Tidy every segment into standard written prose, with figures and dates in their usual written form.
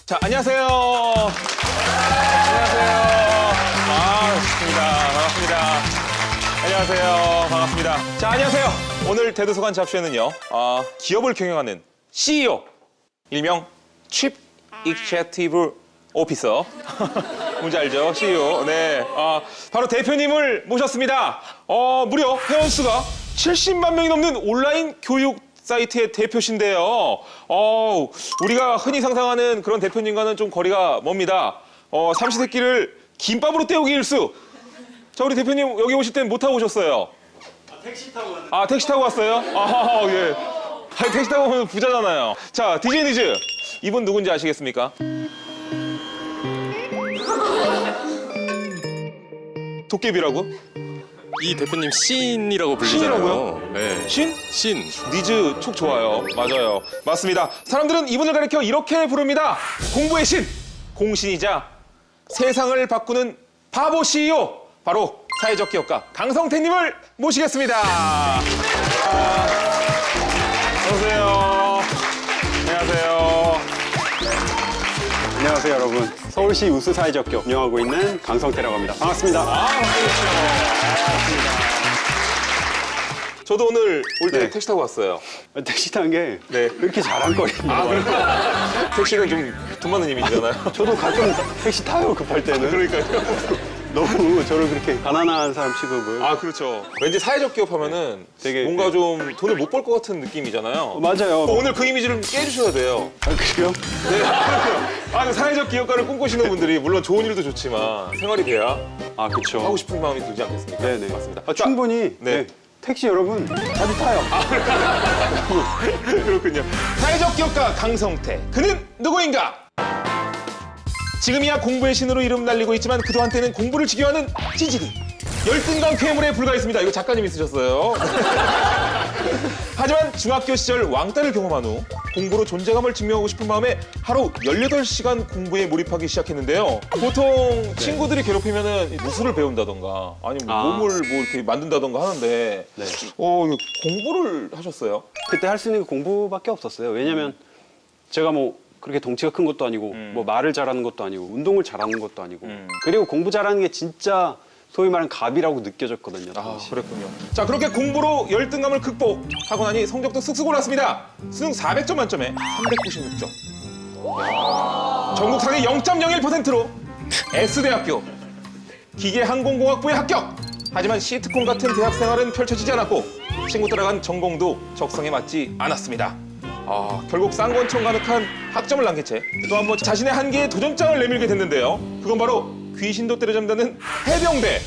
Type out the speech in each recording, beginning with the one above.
자, 안녕하세요. 안녕하세요. 반갑습니다. 반갑습니다. 안녕하세요. 반갑습니다. 자, 안녕하세요. 오늘 대도서관 잡쇼에는요, 기업을 경영하는 CEO, 일명 Chief Executive Officer. 뭔지 알죠? CEO. 네. 바로 대표님을 모셨습니다. 무려 회원수가 70만 명이 넘는 온라인 교육 사이트의 대표신데요. 우리가 흔히 상상하는 그런 대표님과는 좀 거리가 멉니다. 삼시세끼를 김밥으로 때우기 일수. 자, 우리 대표님 여기 오실 땐 못 타고 오셨어요? 택시 타고 왔는데. 택시 타고 왔어요? 예. 택시 타고 오면 부자잖아요. 자, DJ 니즈. 이분 누군지 아시겠습니까? 도깨비라고? 이 대표님 신이라고 신이라고요? 불리잖아요. 네. 신? 신. 니즈 촉 좋아요. 맞아요. 맞습니다. 사람들은 이분을 가리켜 이렇게 부릅니다. 공부의 신, 공신이자 세상을 바꾸는 바보 CEO. 바로 사회적 기업가 강성태님을 모시겠습니다. 어서오세요. 안녕하세요. 안녕하세요, 여러분. 서울시 우수 사회적 기업 운영하고 있는 강성태라고 합니다. 반갑습니다. 반갑습니다. 저도 오늘 올 때 네. 택시 타고 왔어요. 택시 탄 게 네. 그렇게 자랑거리인가 봐요. 택시는 좀 돈 많은 이미지잖아요. 저도 가끔 택시 타요, 급할 때는. 그러니까요. 너무 저를 그렇게 가난한 사람 취급을. 그렇죠. 왠지 사회적 기업 하면은 되게 뭔가 좀 돈을 못 벌 것 같은 느낌이잖아요. 맞아요. 오늘 그 이미지를 깨주셔야 돼요. 그래요? 네. 사회적 기업가를 꿈꾸시는 분들이 물론 좋은 일도 좋지만 생활이 돼야 그렇죠. 하고 싶은 마음이 들지 않겠습니까? 네네. 맞습니다. 충분히. 네. 네. 택시 여러분 자주 타요. 그렇군요. 사회적 기업가 강성태. 그는 누구인가? 지금이야 공부의 신으로 이름 날리고 있지만 그도 한때는 공부를 지겨워하는 찌질이. 열등감 괴물에 불과했습니다. 이거 작가님이 쓰셨어요. 하지만 중학교 시절 왕따를 경험한 후 공부로 존재감을 증명하고 싶은 마음에 하루 18시간 공부에 몰입하기 시작했는데요. 보통 친구들이 괴롭히면은 무술을 배운다던가 아니면 몸을 뭐 이렇게 만든다던가 하는데 네. 공부를 하셨어요? 그때 할 수 있는 게 공부밖에 없었어요. 왜냐면 제가 뭐 그렇게 덩치가 큰 것도 아니고 뭐 말을 잘하는 것도 아니고 운동을 잘하는 것도 아니고 그리고 공부 잘하는 게 진짜 소위 말하는 갑이라고 느껴졌거든요. 당시. 그랬군요. 자, 그렇게 공부로 열등감을 극복하고 나니 성적도 쓱쓱 올랐습니다. 수능 400점 만점에 396점. 전국 상위 0.01%로 S대학교 기계항공공학부에 합격! 하지만 시트콤 같은 대학 생활은 펼쳐지지 않았고 친구 따라간 전공도 적성에 맞지 않았습니다. 결국 쌍권총 가득한 학점을 남긴 채 또 한 번 자신의 한계에 도전장을 내밀게 됐는데요. 그건 바로 귀신도 때려잡는다는 해병대.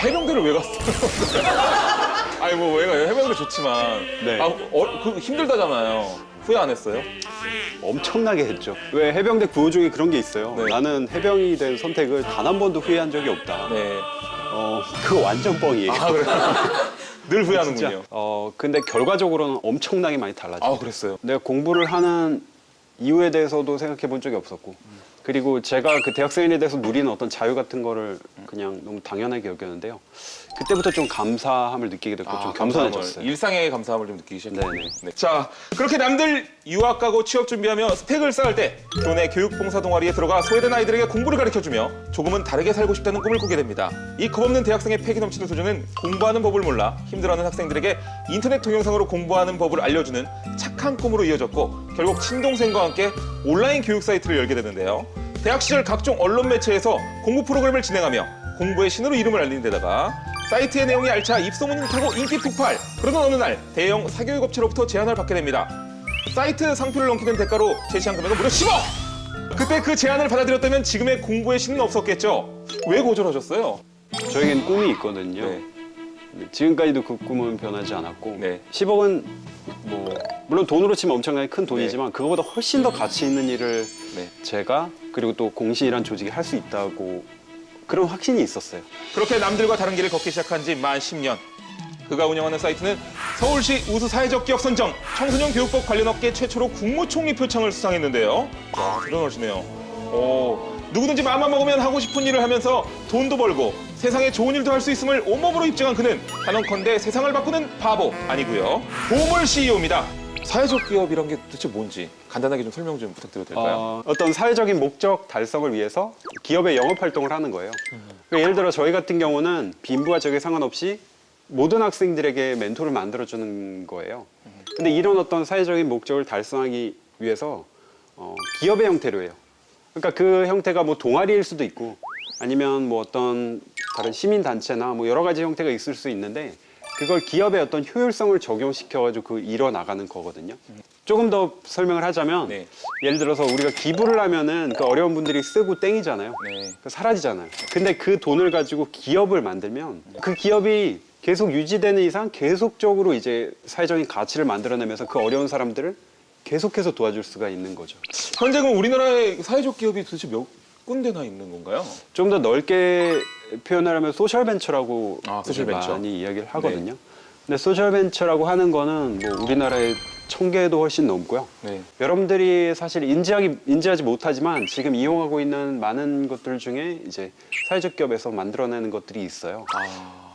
해병대를 왜 갔어요? 왜 가요? 해병대 좋지만. 네. 그거 힘들다잖아요. 후회 안 했어요? 엄청나게 했죠. 왜 해병대 구호 중에 그런 게 있어요. 네. 나는 해병이 된 선택을 단 한 번도 후회한 적이 없다. 네. 그거 완전 뻥이에요. 그래요? 늘 후회하는군요. 근데 결과적으로는 엄청나게 많이 달라졌어요. 그랬어요? 내가 공부를 하는 이유에 대해서도 생각해 본 적이 없었고 그리고 제가 그 대학생에 대해서 누리는 어떤 자유 같은 거를 그냥 너무 당연하게 여겼는데요. 그때부터 좀 감사함을 느끼게 됐고 좀 겸손해졌어요. 일상의 감사함을 좀 느끼기 시작했어요. 네네. 네. 자, 그렇게 남들 유학 가고 취업 준비하며 스펙을 쌓을 때 교내 교육봉사 동아리에 들어가 소외된 아이들에게 공부를 가르쳐주며 조금은 다르게 살고 싶다는 꿈을 꾸게 됩니다. 이 겁없는 대학생의 패기 넘치는 소재는 공부하는 법을 몰라 힘들어하는 학생들에게 인터넷 동영상으로 공부하는 법을 알려주는 착한 꿈으로 이어졌고 결국 친동생과 함께 온라인 교육 사이트를 열게 되는데요. 대학 시절 각종 언론 매체에서 공부 프로그램을 진행하며 공부의 신으로 이름을 알리는 데다가 사이트의 내용이 알차 입소문을 타고 인기 폭발. 그러던 어느 날 대형 사교육 업체로부터 제안을 받게 됩니다. 사이트 상표를 넘기는 대가로 제시한 금액은 무려 10억! 그때 그 제안을 받아들였다면 지금의 공부의 신은 없었겠죠. 왜 거절하셨어요? 저에겐 꿈이 있거든요. 네. 지금까지도 그 꿈은 변하지 않았고 네. 10억은 뭐 물론 돈으로 치면 엄청나게 큰 돈이지만 그거보다 훨씬 더 가치 있는 일을 네. 제가 그리고 또 공신이란 조직이 할 수 있다고 그런 확신이 있었어요. 그렇게 남들과 다른 길을 걷기 시작한 지 만 10년. 그가 운영하는 사이트는 서울시 우수 사회적 기업 선정 청소년 교육법 관련 업계 최초로 국무총리 표창을 수상했는데요. 대단하시네요. 누구든지 마음만 먹으면 하고 싶은 일을 하면서 돈도 벌고 세상에 좋은 일도 할 수 있음을 온몸으로 입증한 그는 단언컨대 세상을 바꾸는 바보 아니고요. 보물 CEO입니다. 사회적 기업이란 게 도대체 뭔지 간단하게 좀 설명 좀 부탁드려도 될까요? 어떤 사회적인 목적 달성을 위해서 기업의 영업 활동을 하는 거예요. 그러니까 예를 들어 저희 같은 경우는 빈부와 적에 상관없이 모든 학생들에게 멘토를 만들어주는 거예요. 근데 이런 어떤 사회적인 목적을 달성하기 위해서 기업의 형태로 해요. 그러니까 그 형태가 뭐 동아리일 수도 있고 아니면 뭐 어떤 다른 시민단체나 뭐 여러 가지 형태가 있을 수 있는데 그걸 기업의 어떤 효율성을 적용시켜가지고 그 이뤄 나가는 거거든요. 조금 더 설명을 하자면 네. 예를 들어서 우리가 기부를 하면은 그 어려운 분들이 쓰고 땡이잖아요. 네. 사라지잖아요. 근데 그 돈을 가지고 기업을 만들면 그 기업이 계속 유지되는 이상 계속적으로 이제 사회적인 가치를 만들어내면서 그 어려운 사람들을 계속해서 도와줄 수가 있는 거죠. 현재 그럼 우리나라의 사회적 기업이 도대체 몇 군데나 있는 건가요? 좀 더 넓게 표현하려면 소셜 벤처라고 소셜 벤처. 많이 이야기를 하거든요. 근데 소셜 벤처라고 하는 거는 뭐 우리나라에 1000개도 훨씬 넘고요. 네. 여러분들이 사실 인지하지 못하지만 지금 이용하고 있는 많은 것들 중에 이제 사회적 기업에서 만들어내는 것들이 있어요.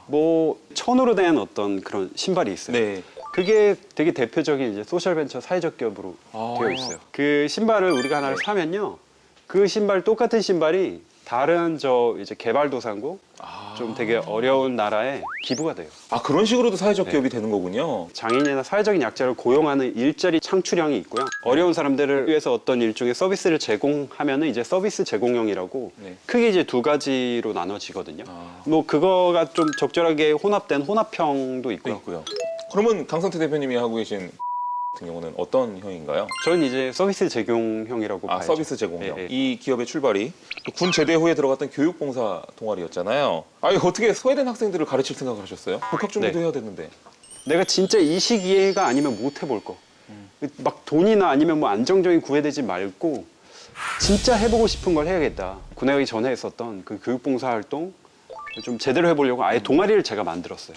뭐 천으로 된 어떤 그런 신발이 있어요. 네. 그게 되게 대표적인 이제 소셜 벤처 사회적 기업으로 되어 있어요. 그 신발을 우리가 하나를 사면요, 그 신발 똑같은 신발이 다른 저 이제 개발도상국 좀 되게 어려운 나라에 기부가 돼요. 그런 식으로도 사회적 기업이 되는 거군요. 장애인이나 사회적인 약자를 고용하는 일자리 창출형이 있고요. 어려운 사람들을 위해서 어떤 일종의 서비스를 제공하면은 이제 서비스 제공형이라고 네. 크게 이제 두 가지로 나눠지거든요. 뭐 그거가 좀 적절하게 혼합된 혼합형도 있고요. 있고요. 그러면 강성태 대표님이 하고 계신 같은 경우는 어떤 형인가요? 저는 이제 서비스 제공형이라고 봐야죠. 서비스 제공형. 예, 예. 이 기업의 출발이 군 제대 후에 들어갔던 교육봉사 동아리였잖아요. 이거 어떻게 소외된 학생들을 가르칠 생각을 하셨어요? 복학 준비도 해야 되는데. 내가 진짜 이 시기가 아니면 못 해볼 거. 막 돈이나 아니면 뭐 안정적인 구애되지 말고 진짜 해보고 싶은 걸 해야겠다. 군에 가기 전에 했었던 그 교육봉사 활동 좀 제대로 해보려고 아예 동아리를 제가 만들었어요.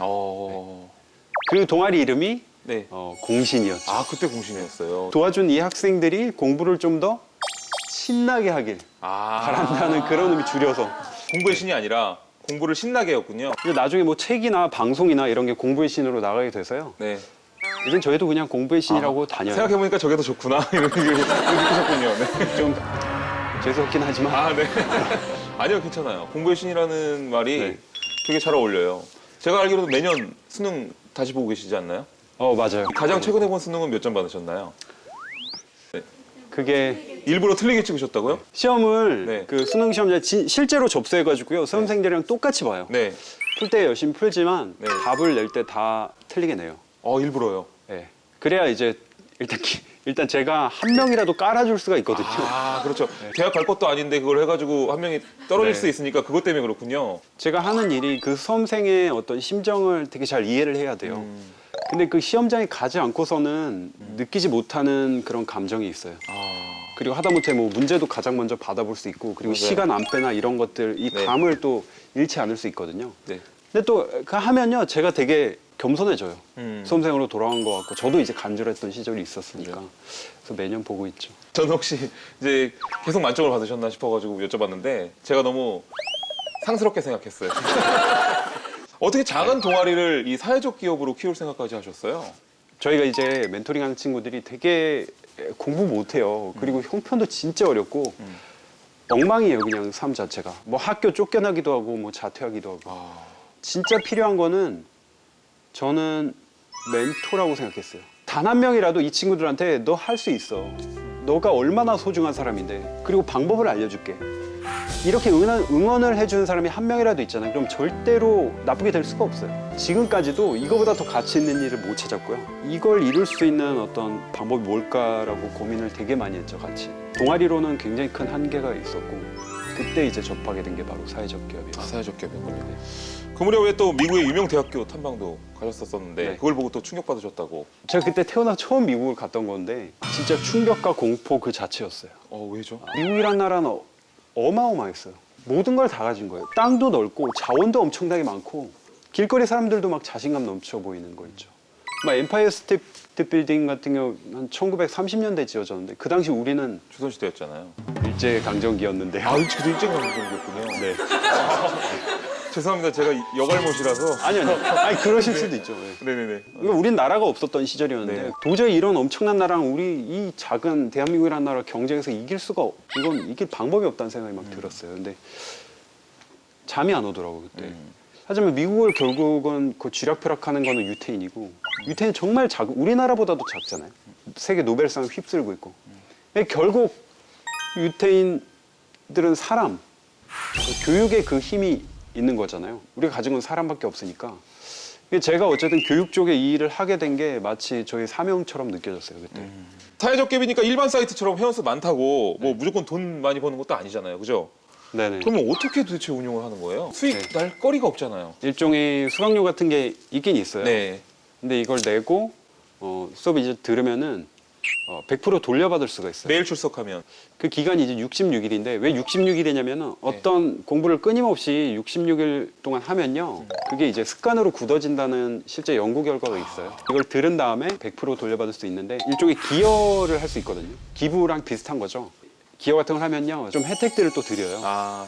그 동아리 이름이 네. 공신이었죠. 그때 공신이었어요. 도와준 이 학생들이 공부를 좀 더 신나게 하길 바란다는 그런 의미 줄여서. 공부의 신이 아니라 공부를 신나게였군요. 이제 나중에 뭐 책이나 방송이나 이런 게 공부의 신으로 나가게 돼서요. 네. 이젠 저희도 그냥 공부의 신이라고 다녀요. 생각해보니까 저게 더 좋구나. 이렇게 느끼셨군요. 네. 좀 죄송하긴 하지만. 네. 아니요, 괜찮아요. 공부의 신이라는 말이 네. 되게 잘 어울려요. 제가 알기로도 매년 수능 다시 보고 계시지 않나요? 맞아요. 가장 최근에 본 수능은 몇 점 받으셨나요? 그게 일부러 틀리게 찍으셨다고요? 시험을 네. 그 수능 시험장 실제로 접수해가지고요. 수험생들이랑 똑같이 봐요. 네. 풀 때 열심히 풀지만 네. 답을 낼 때 다 틀리게 내요. 일부러요. 네. 그래야 이제 일단 제가 한 명이라도 깔아줄 수가 있거든요. 그렇죠. 대학 갈 것도 아닌데 그걸 해가지고 한 명이 떨어질 네. 수 있으니까 그것 때문에 그렇군요. 제가 하는 일이 그 수험생의 어떤 심정을 되게 잘 이해를 해야 돼요. 근데 그 시험장에 가지 않고서는 느끼지 못하는 그런 감정이 있어요. 그리고 하다못해 뭐 문제도 가장 먼저 받아볼 수 있고 그리고 맞아요. 시간 안배나 이런 것들 이 네. 감을 또 잃지 않을 수 있거든요. 네. 근데 또 그 하면요 제가 되게 겸손해져요. 수험생으로 돌아간 것 같고 저도 이제 간절했던 시절이 있었으니까 그래서 매년 보고 있죠. 저는 혹시 이제 계속 만점을 받으셨나 싶어가지고 여쭤봤는데 제가 너무 상스럽게 생각했어요. 어떻게 작은 동아리를 이 사회적 기업으로 키울 생각까지 하셨어요? 저희가 이제 멘토링하는 친구들이 되게 공부 못해요. 그리고 형편도 진짜 어렵고 엉망이에요 그냥 삶 자체가. 뭐 학교 쫓겨나기도 하고 뭐 자퇴하기도 하고. 진짜 필요한 거는 저는 멘토라고 생각했어요. 단 한 명이라도 이 친구들한테 너 할 수 있어. 너가 얼마나 소중한 사람인데. 그리고 방법을 알려줄게. 이렇게 응원을 해주는 사람이 한 명이라도 있잖아요. 그럼 절대로 나쁘게 될 수가 없어요. 지금까지도 이거보다 더 가치 있는 일을 못 찾았고요. 이걸 이룰 수 있는 어떤 방법이 뭘까라고 고민을 되게 많이 했죠, 같이. 동아리로는 굉장히 큰 한계가 있었고 그때 이제 접하게 된 게 바로 사회적 기업이었어요. 사회적 기업이군요. 그 무렵에 또 미국의 유명 대학교 탐방도 가셨었는데 네. 그걸 보고 또 충격받으셨다고. 제가 그때 태어나 처음 미국을 갔던 건데 진짜 충격과 공포 그 자체였어요. 왜죠? 미국이란 나라는 어마어마했어요. 모든 걸 다 가진 거예요. 땅도 넓고 자원도 엄청나게 많고 길거리 사람들도 막 자신감 넘쳐 보이는 거 있죠. 막 엠파이어 스테이트 빌딩 같은 경우 한 1930년대 지어졌는데 그 당시 우리는 조선시대였잖아요. 일제 강점기였는데 그도 일제강점기였군요. 네. 죄송합니다. 제가 여갈못이라서. 아니요. 아니 그러실 수도 있죠. 예. 네네네. 이거 우린 나라가 없었던 시절이었는데 네. 도저히 이런 엄청난 나라랑 우리 이 작은 대한민국이라는 나라 경쟁에서 이길 수가 이건 이길 방법이 없다는 생각이 막 들었어요. 근데 잠이 안 오더라고 그때. 하지만 미국을 결국은 그 쥐락펴락하는 거는 유태인이고 유태인 정말 우리나라보다도 작잖아요. 세계 노벨상 휩쓸고 있고. 결국 유태인들은 사람, 교육에 그 힘이 있는 거잖아요. 우리가 가진 건 사람밖에 없으니까. 제가 어쨌든 교육 쪽에 이 일을 하게 된 게 마치 저희 사명처럼 느껴졌어요 그때. 사회적 갭이니까 일반 사이트처럼 회원수 많다고 뭐 무조건 돈 많이 버는 것도 아니잖아요. 그죠? 네네. 그러면 어떻게 도대체 운영을 하는 거예요? 수익 날 거리가 없잖아요. 일종의 수강료 같은 게 있긴 있어요. 네. 근데 이걸 내고 수업 이제 들으면은 100% 돌려받을 수가 있어요. 매일 출석하면. 그 기간이 이제 66일인데 왜 66일이냐면은 어떤 공부를 끊임없이 66일 동안 하면요. 그게 이제 습관으로 굳어진다는 실제 연구 결과가 있어요. 이걸 들은 다음에 100% 돌려받을 수 있는데 일종의 기여를 할 수 있거든요. 기부랑 비슷한 거죠. 기여 같은 걸 하면요. 좀 혜택들을 또 드려요.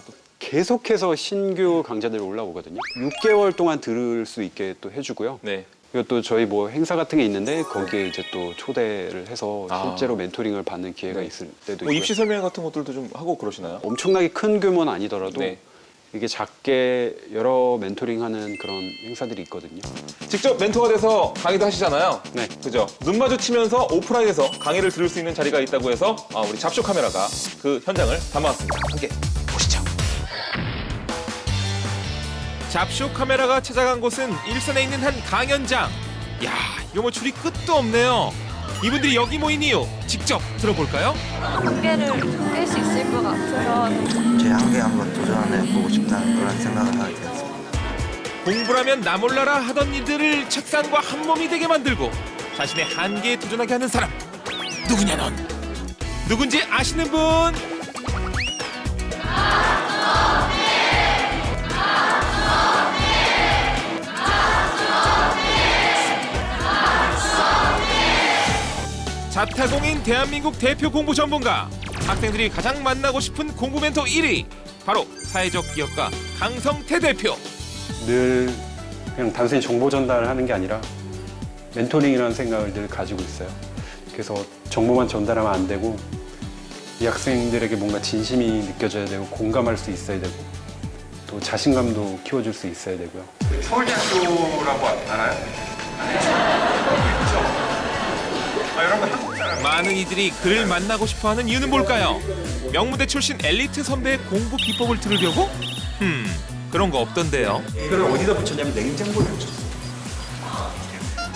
또 계속해서 신규 강좌들이 올라오거든요. 6개월 동안 들을 수 있게 또 해주고요. 네. 이것도 저희 뭐 행사 같은 게 있는데 거기에 이제 또 초대를 해서 실제로 멘토링을 받는 기회가 있을 때도 뭐 있고요. 입시 설명 같은 것들도 좀 하고 그러시나요? 엄청나게 큰 규모는 아니더라도 네. 이게 작게 여러 멘토링하는 그런 행사들이 있거든요. 직접 멘토가 돼서 강의도 하시잖아요. 네. 그죠? 눈 마주치면서 오프라인에서 강의를 들을 수 있는 자리가 있다고 해서 우리 잡쇼 카메라가 그 현장을 담아왔습니다. 함께 보시죠. 잡쇼 카메라가 찾아간 곳은 일산에 있는 한 강연장. 야, 이거 뭐 줄이 끝도 없네요. 이분들이 여기 모인 이유 직접 들어볼까요? 한계를 깰 수 있을 것 같아서 제 한계 한번 도전해보고 싶다는 그런 생각을 하게 되었습니다. 공부라면 나 몰라라 하던 이들을 책상과 한 몸이 되게 만들고 자신의 한계에 도전하게 하는 사람. 누구냐 넌? 누군지 아시는 분? 자타공인 대한민국 대표 공부 전문가. 학생들이 가장 만나고 싶은 공부 멘토 1위. 바로 사회적 기업가 강성태 대표. 늘 그냥 단순히 정보 전달을 하는 게 아니라 멘토링이라는 생각을 늘 가지고 있어요. 그래서 정보만 전달하면 안 되고 이 학생들에게 뭔가 진심이 느껴져야 되고 공감할 수 있어야 되고 또 자신감도 키워줄 수 있어야 되고요. 서울대학교라고 알아요? 많은 이들이 그를 만나고 싶어하는 이유는 뭘까요? 명무대 출신 엘리트 선배의 공부 비법을 들으려고? 그런 거 없던데요. 이걸 어디다 붙였냐면 냉장고에 붙였어.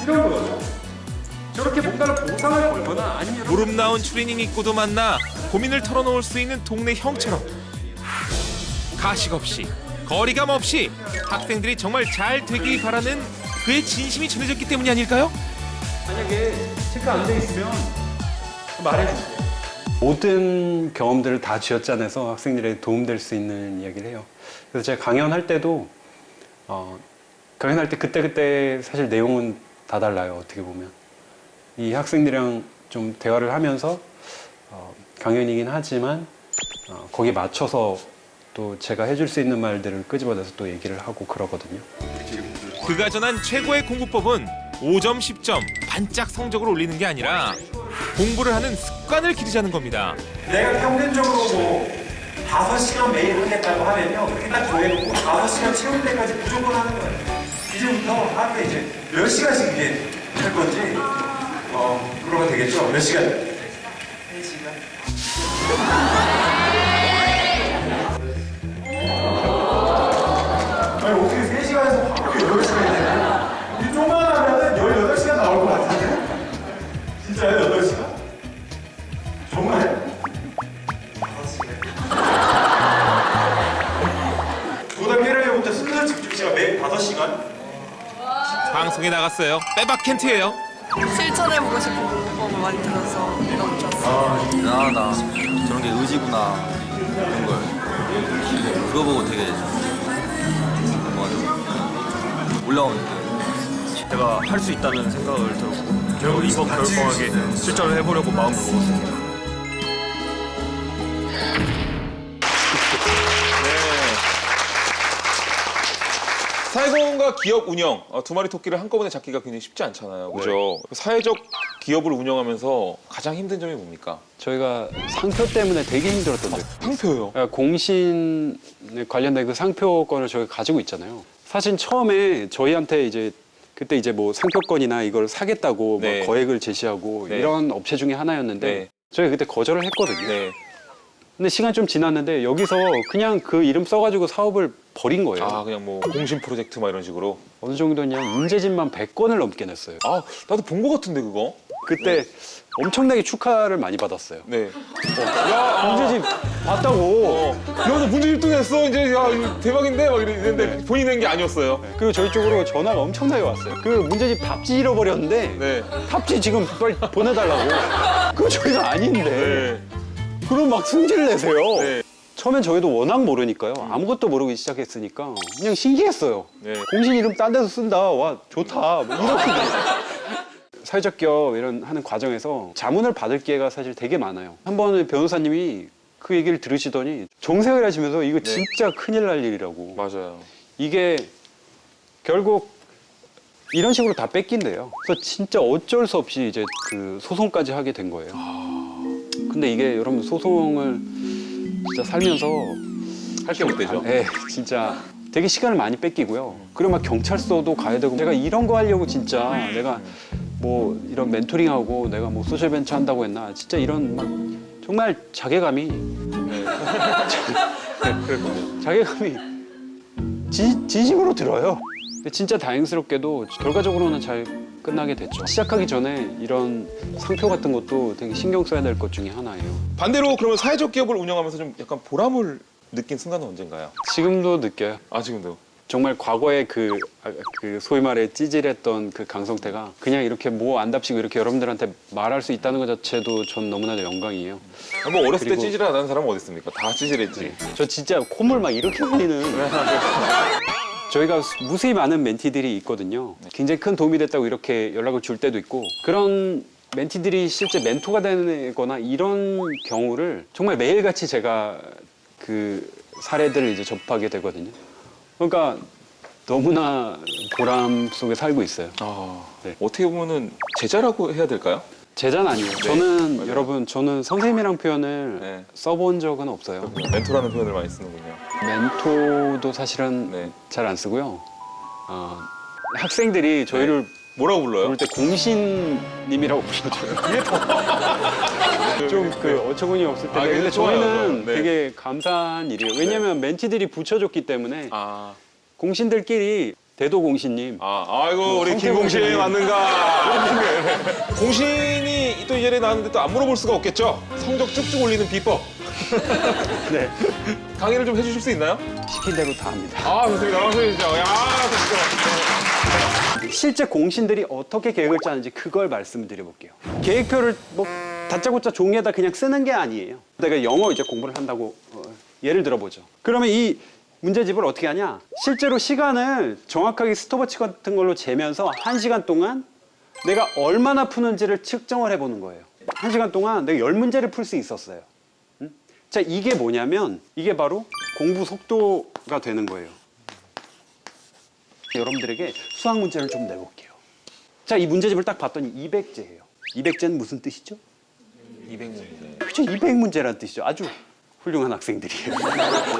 이런 거죠. 저렇게 뭔가를 보상을 걸거나 아니면 무릎 나온 추리닝 입고도 만나 고민을 털어놓을 수 있는 동네 형처럼 가식 없이 거리감 없이 학생들이 정말 잘 되길 바라는 그의 진심이 전해졌기 때문이 아닐까요? 만약에 체크 안 돼 있으면 말해주세요. 모든 경험들을 다 쥐어짜내서 학생들에게 도움될 수 있는 이야기를 해요. 그래서 제가 강연할 때도 강연할 때 그때그때 사실 내용은 다 달라요. 어떻게 보면 이 학생들이랑 좀 대화를 하면서 강연이긴 하지만 거기에 맞춰서 또 제가 해줄 수 있는 말들을 끄집어내서 또 얘기를 하고 그러거든요. 그가 전한 최고의 공부법은 5점, 10점 반짝 성적을 올리는 게 아니라 공부를 하는 습관을 기르자는 겁니다. 내가 평균적으로 뭐 5시간 매일 하겠다고 하면요. 그렇게 딱 정해놓고 5시간 채울 때까지 무조건 하는 거예요. 이제부터 하루에 이제 몇 시간씩 이게 할 건지 그러면 되겠죠? 몇 시간? 3시간? 아니 어떻게 3시간에서 바로 8시간이 되냐? 이 조금만 하면은 18시간 나올 것 같은데? 진짜요? 8시간? 정말? 5시간. 고등학교 1학년부터 수능 집중 시간 매일 5시간? 방송에 나갔어요. 빼박 캔트예요. 실천해보고 싶은 공부법을 많이 들어서 너무 좋았어요. 대단하다. 저런 게 의지구나. 이런 걸. 그거 보고 되게 뭐가 올라오는데. 제가 할 수 있다는 생각을 들었고 결국 이번 겨울방학에 실전을 해보려고 마음을 먹었습니다. 사회공헌과 기업 운영 두 마리 토끼를 한꺼번에 잡기가 굉장히 쉽지 않잖아요. 그죠? 사회적 기업을 운영하면서 가장 힘든 점이 뭡니까? 저희가 상표 때문에 되게 힘들었던데. 상표요. 공신 관련된 그 상표권을 저희가 가지고 있잖아요. 사실 처음에 저희한테 이제 그때 이제 뭐 상표권이나 이걸 사겠다고 네. 막 거액을 제시하고 네. 이런 업체 중에 하나였는데 네. 저희가 그때 거절을 했거든요. 네. 근데 시간이 좀 지났는데 여기서 그냥 그 이름 써가지고 사업을 벌인 거예요. 아 그냥 뭐 공신 프로젝트 막 이런 식으로. 어느 정도냐 문제집만 100건을 넘게 냈어요. 아 나도 본 것 같은데 그거. 그때 엄청나게 축하를 많이 받았어요. 네. 문제집 봤다고. 야, 너 문제 1등 했어. 이제 야 이거 대박인데 막 이랬는데 본인 낸 게 아니었어요. 그리고 저희 쪽으로 전화가 엄청나게 왔어요. 그 문제집 답지 잃어버렸는데 네. 답지 지금 빨리 보내달라고. 그거 저희가 아닌데. 네. 그럼 막 승질을 내세요. 네. 처음엔 저희도 워낙 모르니까요. 아무것도 모르기 시작했으니까 그냥 신기했어요. 네. 공신 이름 딴 데서 쓴다. 와 좋다. 뭐 이렇게. 사회적 기업 이런 하는 과정에서 자문을 받을 기회가 사실 되게 많아요. 한 번은 변호사님이 그 얘기를 들으시더니 정색을 하시면서 이거 진짜 큰일 날 일이라고. 맞아요. 이게 결국 이런 식으로 다 뺏긴대요. 그래서 진짜 어쩔 수 없이 이제 그 소송까지 하게 된 거예요. 근데 이게 여러분 소송을 진짜 살면서 할 게 못 되죠. 예, 진짜 되게 시간을 많이 뺏기고요. 그리고 막 경찰서도 가야 되고 내가 이런 거 하려고 진짜 내가 뭐 이런 멘토링하고 내가 뭐 소셜 벤처 한다고 했나 진짜 이런 막 정말 자괴감이 자괴감이 진심으로 들어요. 근데 진짜 다행스럽게도 결과적으로는 잘 끝나게 됐죠. 시작하기 전에 이런 상표 같은 것도 되게 신경 써야 될 것 중에 하나예요. 반대로 그러면 사회적 기업을 운영하면서 좀 약간 보람을 느낀 순간은 언젠가요? 지금도 느껴요. 아 지금도. 정말 과거에 그 소위 말해 찌질했던 그 강성태가 그냥 이렇게 뭐 안 답시고 이렇게 여러분들한테 말할 수 있다는 것 자체도 전 너무나도 영광이에요. 뭐 어렸을 때 그리고- 찌질 안 하는 사람은 어디 있습니까? 다 찌질했지. 저 진짜 콧물 막 이렇게 흘리는 저희가 무수히 많은 멘티들이 있거든요. 굉장히 큰 도움이 됐다고 이렇게 연락을 줄 때도 있고 그런 멘티들이 실제 멘토가 되거나 이런 경우를 정말 매일같이 제가 그 사례들을 이제 접하게 되거든요. 그러니까 너무나 보람 속에 살고 있어요. 아, 네. 어떻게 보면은 제자라고 해야 될까요? 제자는 아니에요. 저는 맞아요. 여러분 저는 선생님이란 표현을 네. 써본 적은 없어요. 멘토라는 표현을 많이 쓰는군요. 멘토도 사실은 네. 잘 안 쓰고요. 학생들이 저희를 뭐라고 불러요? 부를 때 공신님이라고 불러줘요. 그게 좀 그 어처구니 없을 텐데. 아, 근데 좋아요, 저희는 좋아요. 네. 되게 감사한 일이에요. 왜냐면 멘티들이 붙여줬기 때문에 아, 공신들끼리 대도공신님 아이고 우리 성태 김공신 공신님. 맞는가? 공신이 또 이 자리에 나왔는데 또 안 물어볼 수가 없겠죠? 성적 쭉쭉 올리는 비법. 네. 강의를 좀 해주실 수 있나요? 시킨 대로 다 합니다. 아 좋습니다. 감사합니다. 야, 진짜. 실제 공신들이 어떻게 계획을 짜는지 그걸 말씀드려볼게요. 계획표를 뭐 다짜고짜 종이에다 그냥 쓰는 게 아니에요. 내가 영어 이제 공부를 한다고 예를 들어보죠. 그러면 이 문제집을 어떻게 하냐? 실제로 시간을 정확하게 스톱워치 같은 걸로 재면서 1시간 동안 내가 얼마나 푸는지를 측정을 해보는 거예요. 1시간 동안 내가 10문제를 풀 수 있었어요. 자, 이게 뭐냐면 이게 바로 공부 속도가 되는 거예요. 여러분들에게 수학 문제를 좀 내볼게요. 자, 이 문제집을 딱 봤더니 200제예요. 200제는 무슨 뜻이죠? 200문제. 그렇죠. 200문제란 뜻이죠. 아주 훌륭한 학생들이에요.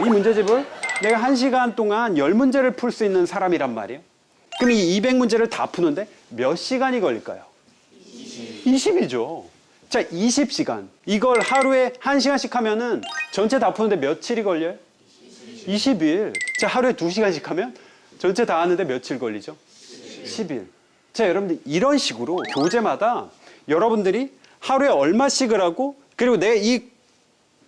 이 문제집을 내가 1시간 동안 10문제를 풀 수 있는 사람이란 말이에요. 그럼 이 200문제를 다 푸는데 몇 시간이 걸릴까요? 20이죠. 자, 20시간. 이걸 하루에 1시간씩 하면은 전체 다 푸는데 며칠이 걸려요? 20일. 자, 하루에 2시간씩 하면 전체 다 하는데 며칠 걸리죠? 10일. 자, 여러분들 이런 식으로 교재마다 여러분들이 하루에 얼마씩을 하고 그리고 내 이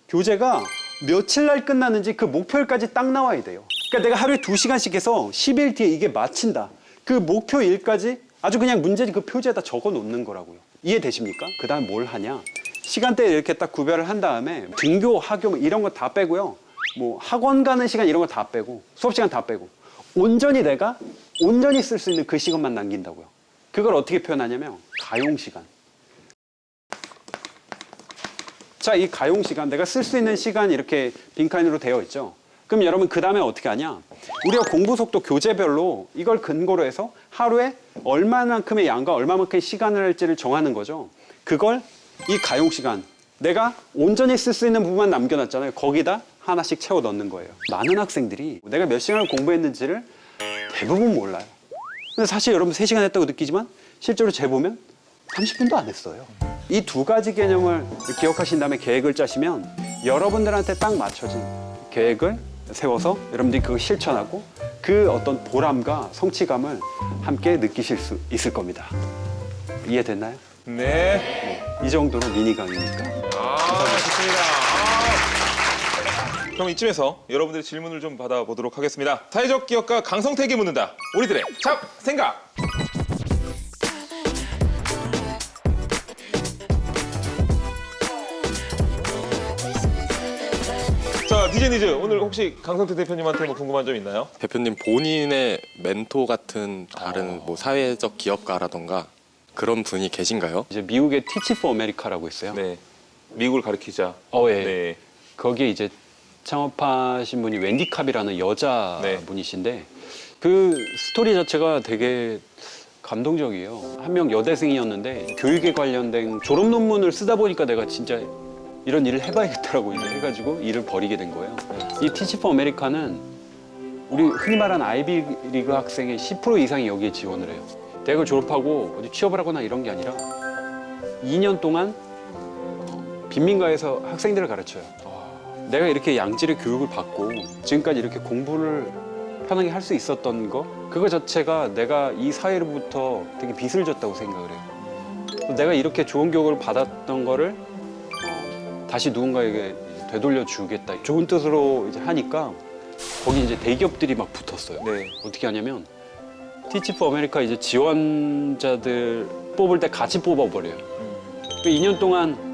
교재가 며칠 날 끝나는지 그 목표일까지 딱 나와야 돼요. 그러니까 내가 하루에 2시간씩 해서 10일 뒤에 이게 마친다. 그 목표일까지 아주 그냥 문제지 그 표지에다 적어 놓는 거라고요. 이해되십니까? 그 다음 뭘 하냐? 시간대 이렇게 딱 구별을 한 다음에 등교, 하교 뭐 이런 거 다 빼고요. 뭐 학원 가는 시간 이런 거 다 빼고 수업 시간 다 빼고 온전히 내가 온전히 쓸 수 있는 그 시간만 남긴다고요. 그걸 어떻게 표현하냐면 가용 시간. 자, 이 가용 시간 내가 쓸 수 있는 시간 이렇게 빈칸으로 되어 있죠. 그럼 여러분 그 다음에 어떻게 하냐? 우리가 공부 속도 교재별로 이걸 근거로 해서 하루에 얼마만큼의 양과 얼마만큼의 시간을 할지를 정하는 거죠. 그걸 이 가용 시간, 내가 온전히 쓸 수 있는 부분만 남겨놨잖아요. 거기다 하나씩 채워 넣는 거예요. 많은 학생들이 내가 몇 시간을 공부했는지를 대부분 몰라요. 근데 사실 여러분 3시간 했다고 느끼지만 실제로 재보면 30분도 안 했어요. 이 두 가지 개념을 기억하신 다음에 계획을 짜시면 여러분들한테 딱 맞춰진 계획을 세워서 여러분들이 그걸 실천하고 그 어떤 보람과 성취감을 함께 느끼실 수 있을 겁니다. 이해됐나요? 네. 이 정도로 미니 강의니까. 좋습니다. 그럼 이쯤에서 여러분들의 질문을 좀 받아보도록 하겠습니다. 사회적 기업가 강성택이 묻는다. 우리들의 잡생각. 자, 디제니즈 오늘 혹시 강성택 대표님한테 뭐 궁금한 점 있나요? 대표님 본인의 멘토 같은 다른 뭐 사회적 기업가라던가 그런 분이 계신가요? 이제 미국의 Teach for America라고 있어요. 네. 미국을 가리키자. 예. 네. 거기에 이제 창업하신 분이 웬디 캅이라는 네. 여자분이신데 그 스토리 자체가 되게 감동적이에요. 한 명 여대생이었는데 교육에 관련된 졸업 논문을 쓰다 보니까 내가 진짜 이런 일을 해봐야겠다라고 이제 해가지고 일을 벌이게 된 거예요. 이 Teach for America는 우리 흔히 말하는 아이비리그 학생의 10% 이상이 여기에 지원을 해요. 대학을 졸업하고 어디 취업을 하거나 이런 게 아니라 2년 동안 빈민가에서 학생들을 가르쳐요. 내가 이렇게 양질의 교육을 받고 지금까지 이렇게 공부를 편하게 할 수 있었던 거 그거 자체가 내가 이 사회로부터 되게 빚을 졌다고 생각을 해요. 내가 이렇게 좋은 교육을 받았던 거를 다시 누군가에게 되돌려 주겠다. 좋은 뜻으로 이제 하니까 거기 이제 대기업들이 막 붙었어요. 네. 어떻게 하냐면 Teach for America 이제 지원자들 뽑을 때 같이 뽑아버려요. 2년 동안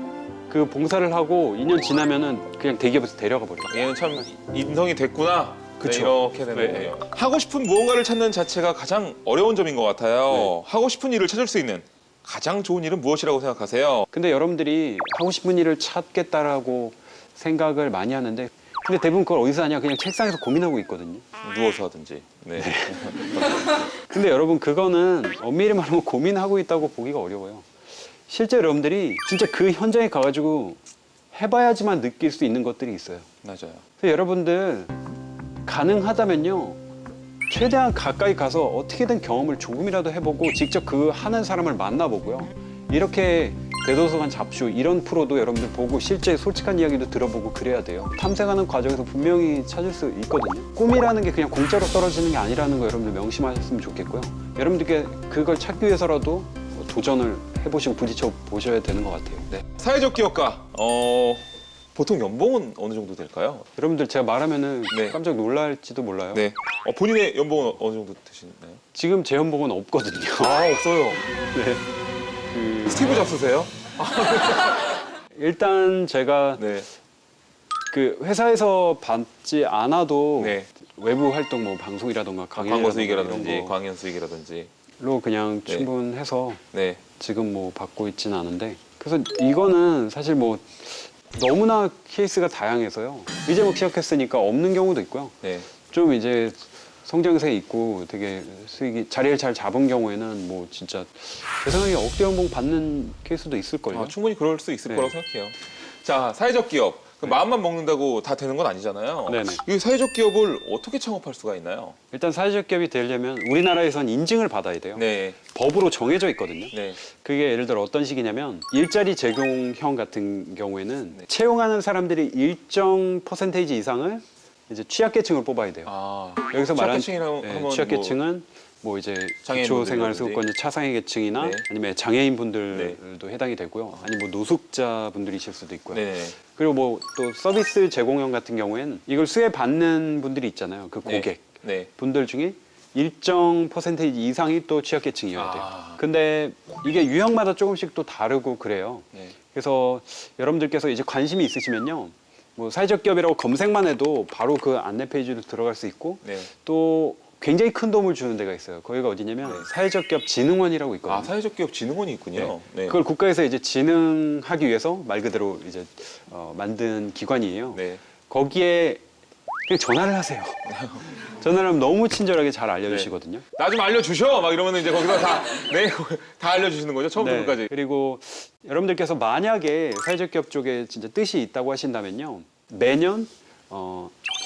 그 봉사를 하고 2년 지나면은 그냥 대기업에서 데려가 버려요. 얘는 참 인성이 됐구나. 그쵸. 네, 이렇게 되는 네. 거예요. 하고 싶은 무언가를 찾는 자체가 가장 어려운 점인 것 같아요. 하고 싶은 일을 찾을 수 있는 가장 좋은 일은 무엇이라고 생각하세요? 근데 여러분들이 하고 싶은 일을 찾겠다라고 생각을 많이 하는데 근데 대부분 그걸 어디서 하냐 그냥 책상에서 고민하고 있거든요. 누워서 하든지. 네. 근데 여러분 그거는 엄밀히 말하면 고민하고 있다고 보기가 어려워요. 실제 여러분들이 진짜 그 현장에 가가지고 해봐야지만 느낄 수 있는 것들이 있어요. 맞아요. 그래서 여러분들 가능하다면요 최대한 가까이 가서 어떻게든 경험을 조금이라도 해보고 직접 그 하는 사람을 만나보고요. 이렇게 대도서관 잡쇼 이런 프로도 여러분들 보고 실제 솔직한 이야기도 들어보고 그래야 돼요. 탐색하는 과정에서 분명히 찾을 수 있거든요. 꿈이라는 게 그냥 공짜로 떨어지는 게 아니라는 거 여러분들 명심하셨으면 좋겠고요. 여러분들께 그걸 찾기 위해서라도 도전을 해보시고 부딪혀 보셔야 되는 것 같아요. 네. 사회적 기업가. 보통 연봉은 어느 정도 될까요? 여러분들 제가 말하면은 네. 깜짝 놀랄지도 몰라요. 네. 본인의 연봉은 어느 정도 되시나요? 지금 제 연봉은 없거든요. 없어요. 네. 스티브 잡스세요? 일단 제가 네. 그 회사에서 받지 않아도 네. 외부 활동 뭐 방송이라던가 광고 수익이라든지 이런 광연 수익이라든지. 걸로 그냥 네. 충분해서 네. 지금 뭐 받고 있지는 않은데 그래서 이거는 사실 뭐 너무나 케이스가 다양해서요. 이제 막 시작했으니까 없는 경우도 있고요. 네. 좀 이제 성장세 있고 되게 수익이 자리를 잘 잡은 경우에는 뭐 진짜 세상에 억대 연봉 받는 케이스도 있을걸요. 충분히 그럴 수 있을 네. 거라고 생각해요. 자, 사회적 기업. 마음만 먹는다고 다 되는 건 아니잖아요. 네네. 이 사회적 기업을 어떻게 창업할 수가 있나요? 일단 사회적 기업이 되려면 우리나라에선 인증을 받아야 돼요. 네. 법으로 정해져 있거든요. 네. 그게 예를 들어 어떤 식이냐면 일자리 제공형 같은 경우에는 채용하는 사람들이 일정 퍼센테이지 이상을 이제 취약계층을 뽑아야 돼요. 여기서 말한 취약계층이라고 하면 취약계층은 뭐 이제 기초생활수급권 차상위 계층이나 네. 아니면 장애인분들도 해당이 되고요. 아니면 뭐 노숙자분들이실 수도 있고요. 네. 그리고 뭐 또 서비스 제공형 같은 경우에는 이걸 수혜 받는 분들이 있잖아요. 그 고객 네. 분들 중에 일정 퍼센테이지 이상이 또 취약계층이어야 돼요. 아. 근데 이게 유형마다 조금씩 또 다르고 그래요. 네. 그래서 여러분들께서 이제 관심이 있으시면요. 뭐 사회적 기업이라고 검색만 해도 바로 그 안내 페이지로 들어갈 수 있고 네. 또 굉장히 큰 도움을 주는 데가 있어요. 거기가 어디냐면 사회적 기업 진흥원이라고 있거든요. 사회적 기업 진흥원이 있군요. 네. 그걸 국가에서 이제 진흥하기 위해서 말 그대로 이제 만든 기관이에요. 네. 거기에 그냥 전화를 하세요. 전화를 하면 너무 친절하게 잘 알려주시거든요. 나 좀 알려주셔 막 이러면 이제 거기서 다 알려주시는 거죠 처음부터 네. 끝까지. 그리고 여러분들께서 만약에 사회적 기업 쪽에 진짜 뜻이 있다고 하신다면요. 매년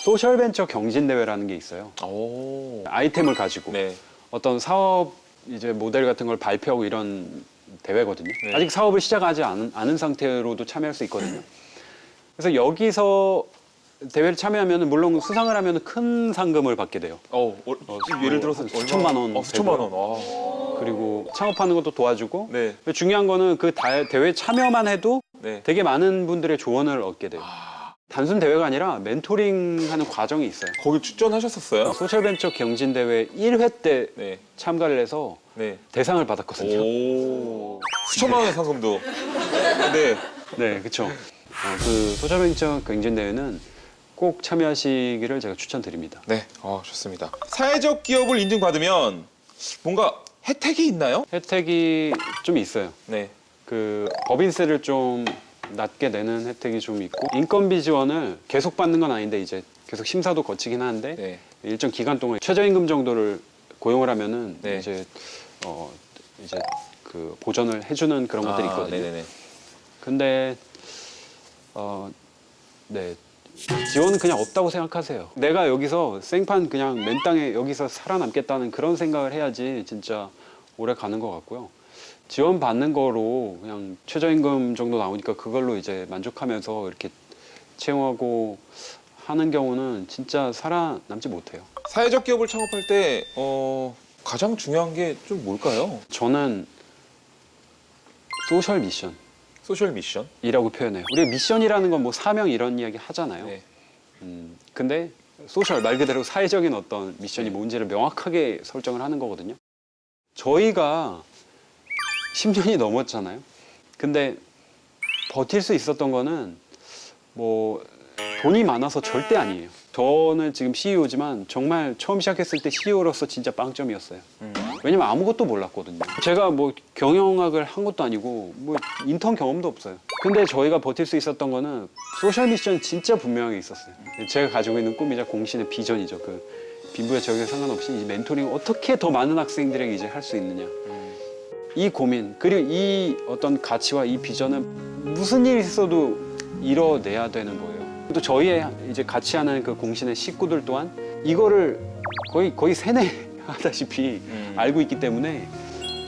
소셜벤처 경진대회라는 게 있어요. 오. 아이템을 가지고 네. 어떤 사업 이제 모델 같은 걸 발표하고 이런 대회거든요. 네. 아직 사업을 시작하지 않은 상태로도 참여할 수 있거든요. 그래서 여기서 대회를 참여하면 물론 수상을 하면 큰 상금을 받게 돼요. 예를 들어서 수천만 원. 수천만 원. 와. 그리고 창업하는 것도 도와주고 네. 중요한 거는 그 대회 참여만 해도 네. 되게 많은 분들의 조언을 얻게 돼요. 단순 대회가 아니라 멘토링하는 과정이 있어요. 거기 출전하셨었어요? 소셜벤처 경진대회 1회 때 네. 참가를 해서 네. 대상을 받았거든요. 오. 수천만 원의 상금도. 네. 네, 그렇죠. 그 소셜벤처 경진대회는 꼭 참여하시기를 제가 추천드립니다. 네. 좋습니다. 사회적 기업을 인증받으면 뭔가 혜택이 있나요? 혜택이 좀 있어요. 네. 그 법인세를 좀 낮게 내는 혜택이 좀 있고 인건비 지원을 계속 받는 건 아닌데 이제 계속 심사도 거치긴 하는데 네. 일정 기간 동안 최저임금 정도를 고용을 하면은 네. 이제 그 보전을 해주는 그런 것들이 있거든요. 네네네. 근데 네. 지원은 그냥 없다고 생각하세요. 내가 여기서 생판 그냥 맨 땅에 여기서 살아남겠다는 그런 생각을 해야지 진짜 오래 가는 것 같고요. 지원 받는 거로 그냥 최저임금 정도 나오니까 그걸로 이제 만족하면서 이렇게 채용하고 하는 경우는 진짜 살아남지 못해요. 사회적 기업을 창업할 때 가장 중요한 게 좀 뭘까요? 저는 소셜 미션. 소셜 미션. 이라고 표현해요. 우리가 미션이라는 건 뭐 사명 이런 이야기 하잖아요. 네. 근데 소셜 말 그대로 사회적인 어떤 미션이 뭔지를 명확하게 설정을 하는 거거든요. 저희가 10년이 넘었잖아요. 근데 버틸 수 있었던 거는 뭐 돈이 많아서 절대 아니에요. 저는 지금 CEO지만 정말 처음 시작했을 때 CEO로서 진짜 빵점이었어요. 왜냐면 아무것도 몰랐거든요. 제가 뭐 경영학을 한 것도 아니고 뭐 인턴 경험도 없어요. 근데 저희가 버틸 수 있었던 거는 소셜 미션 진짜 분명하게 있었어요. 제가 가지고 있는 꿈이자 공신의 비전이죠. 그 빈부의 저격에 상관없이 이 멘토링을 어떻게 더 많은 학생들에게 이제 할 수 있느냐. 이 고민 그리고 이 어떤 가치와 이 비전은 무슨 일이 있어도 이뤄내야 되는 거예요. 또 저희의 이제 같이 하는 그 공신의 식구들 또한 이거를 거의 세뇌하다시피 알고 있기 때문에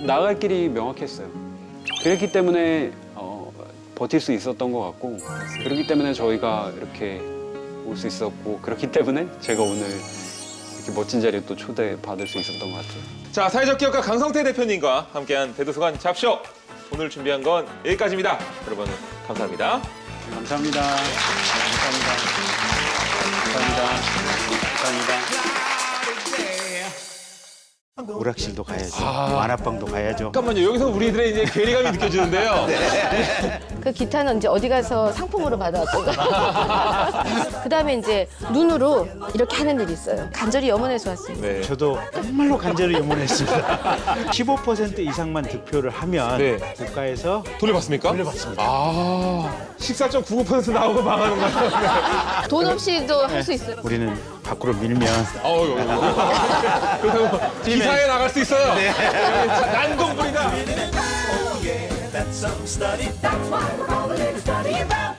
나갈 길이 명확했어요. 그랬기 때문에 버틸 수 있었던 것 같고 그렇기 때문에 저희가 이렇게 올 수 있었고 그렇기 때문에 제가 오늘 이렇게 멋진 자리에 또 초대받을 수 있었던 것 같아요. 자, 사회적 기업가 강성태 대표님과 함께한 대도서관 잡쇼. 오늘 준비한 건 여기까지입니다. 여러분 감사합니다. 네, 감사합니다. 감사합니다. 감사합니다. 오락실도 가야죠. 만화방도 가야죠. 잠깐만요. 여기서 우리들의 이제 괴리감이 느껴지는데요. 그 기타는 이제 어디 가서 상품으로 받아왔고 그다음에 이제 눈으로 이렇게 하는 일이 있어요. 간절히 염원해서 왔습니다. 네. 저도 정말로 간절히 염원했습니다. 15% 이상만 득표를 하면 네. 국가에서 돌려받습니까? 돌려받습니다. 14.99% 나오고 망하는 거예요. 돈 없이도 할 수 있어요. 우리는 밖으로 밀면 그렇다고 기사에 나갈 수 있어요. 난동불이다. That's some study. That's why we're all a little study about.